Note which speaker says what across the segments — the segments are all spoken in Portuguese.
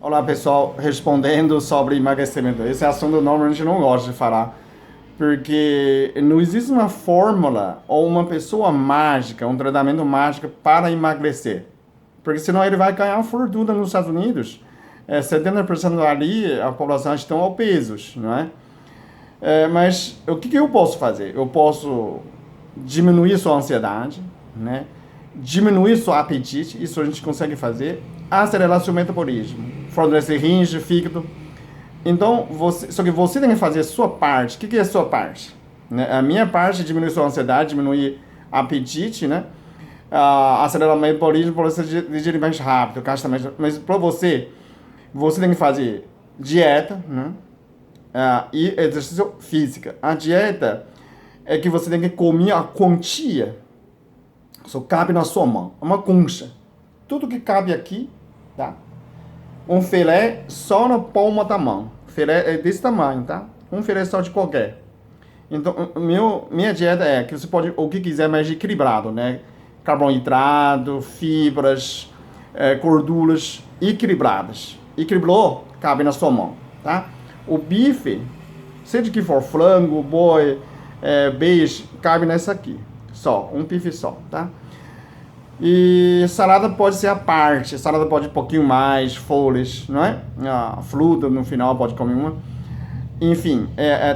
Speaker 1: Olá pessoal, respondendo sobre emagrecimento. Esse assunto normalmente eu não gosto de falar, porque não existe uma fórmula ou uma pessoa mágica, um tratamento mágico para emagrecer. Porque senão ele vai ganhar uma fortuna nos Estados Unidos. 70% ali a população estão obesos, não é? Mas o que eu posso fazer? Eu posso diminuir sua ansiedade, né? Diminuir seu apetite, isso a gente consegue fazer. Acelerar seu metabolismo, fortalecer rins, fígado. Então, só que você tem que fazer a sua parte. O que é a sua parte? Né? A minha parte é diminuir sua ansiedade, diminuir apetite, né? Acelerar o metabolismo para você digerir mais rápido, gasta mais. Mas para você tem que fazer dieta, né? E exercício físico. A dieta é que você tem que comer a quantia, só cabe na sua mão, uma concha. Tudo que cabe aqui, tá? Um filé só na palma da mão. Filé é desse tamanho, tá? Um filé só de qualquer. Então, minha dieta é que você pode o que quiser, mas equilibrado, né? Carboidrato, fibras, gorduras equilibradas. Equilibrou, cabe na sua mão, tá? O bife, seja que for frango, boi, beijo, cabe nessa aqui. Só, um bife só, tá? E salada pode ser a parte, salada pode um pouquinho mais, folhas, não é? A fruta no final pode comer uma. Enfim,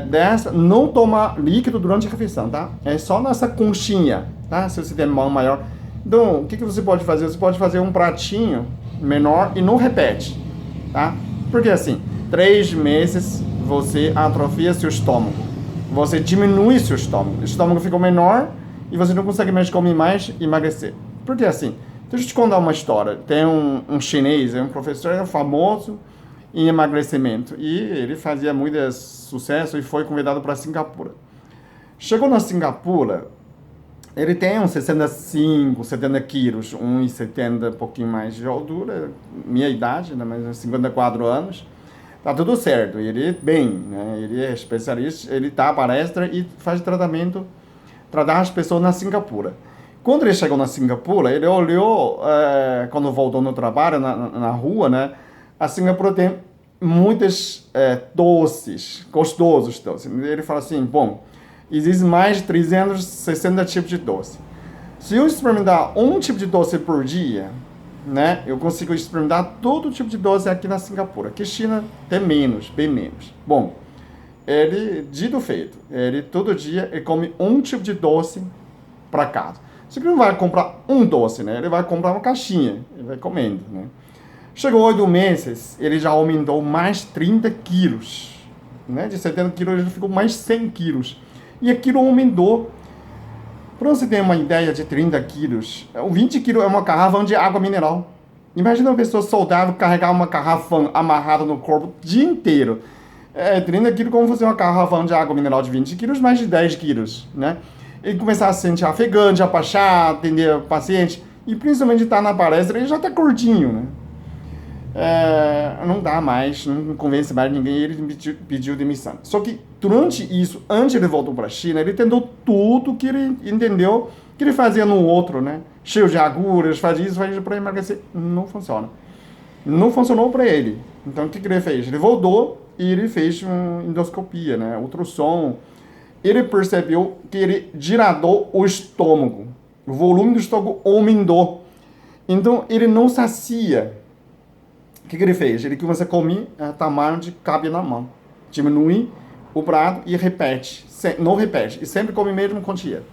Speaker 1: dessa, não tomar líquido durante a refeição, tá? É só nessa conchinha, tá? Se você tem mão maior. Então, o que você pode fazer? Você pode fazer um pratinho menor e não repete, tá? Porque assim, 3 meses você atrofia seu estômago. Você diminui seu estômago. O estômago fica menor e você não consegue mais comer mais e emagrecer. Porque assim, deixa eu te contar uma história. Tem um chinês, um professor famoso em emagrecimento. E ele fazia muito sucesso e foi convidado para Singapura. Chegou na Singapura, ele tem uns 65, 70 quilos, 1,70, um pouquinho mais de altura, minha idade, né, mas 54 anos. Tá tudo certo, ele é bem, né? Ele é especialista, ele dá palestra e faz tratamento, tratar as pessoas na Singapura. Quando ele chegou na Singapura, ele olhou, quando voltou no trabalho, na rua, né? A Singapura tem muitos doces, gostosos doces. Ele fala assim, bom, existem mais de 360 tipos de doce. Se eu experimentar um tipo de doce por dia, né, eu consigo experimentar todo tipo de doce aqui na Singapura. Aqui China tem menos, bem menos. Bom, ele, dito feito, ele todo dia ele come um tipo de doce para casa. Você não vai comprar um doce, né? Ele vai comprar uma caixinha, ele vai comendo, né? Chegou 8 meses, ele já aumentou mais 30 quilos, né? De 70 quilos ele ficou mais 100 quilos. E aquilo aumentou. Para você ter uma ideia de 30 quilos, 20 quilos é uma garrafa de água mineral. Imagina uma pessoa saudável carregar uma garrafa amarrada no corpo o dia inteiro. 30 quilos como fazer uma garrafa de água mineral de 20 quilos, mais de 10 quilos, né? Ele começar a se sentir ofegante, a baixar, atender o paciente, e principalmente estar na palestra, ele já está gordinho, né? Não dá mais, não convence mais ninguém, ele pediu demissão. Só que durante isso, antes ele voltou para a China, ele tentou tudo que ele entendeu que ele fazia no outro, né? Cheio de agulhas, faz isso para emagrecer. Não funciona. Não funcionou para ele. Então o que ele fez? Ele voltou e ele fez uma endoscopia, né? Ultrassom. Ele percebeu que ele dilatou o estômago. O volume do estômago aumentou. Então ele não sacia. O que ele fez? Ele começa a comer tamanho de cabe na mão. Diminui o prato e repete. Não repete. E sempre come mesmo quantia.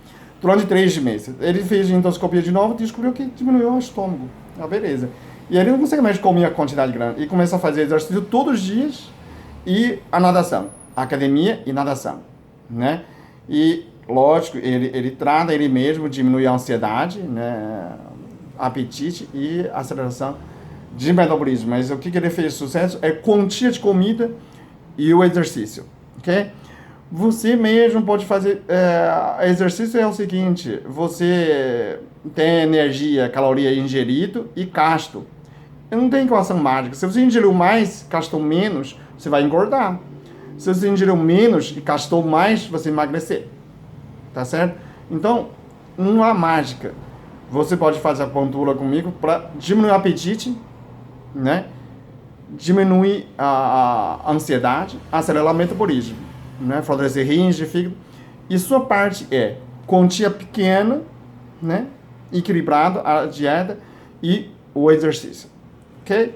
Speaker 1: Durante 3 meses. Ele fez endoscopia de novo e descobriu que diminuiu o estômago. Beleza. E ele não consegue mais comer a quantidade grande. E começa a fazer exercício todos os dias e a natação. Academia e natação. Né? E, lógico, ele trata ele mesmo, diminui a ansiedade, né? Apetite e aceleração de metabolismo. Mas o que ele fez sucesso é quantia de comida e o exercício, ok? Você mesmo pode fazer, exercício é o seguinte, você tem energia, caloria ingerido e gasto. Não tem equação mágica. Se você ingeriu mais, gastou menos, você vai engordar. Se você ingeriu menos e gastou mais, você emagrecer. Tá certo? Então, não há mágica. Você pode fazer a pontura comigo para diminuir o apetite, né? diminui a ansiedade, acelera o metabolismo, né? Fortalecer rins, fígado. E sua parte é quantia pequena, né? Equilibrado a dieta e o exercício, ok?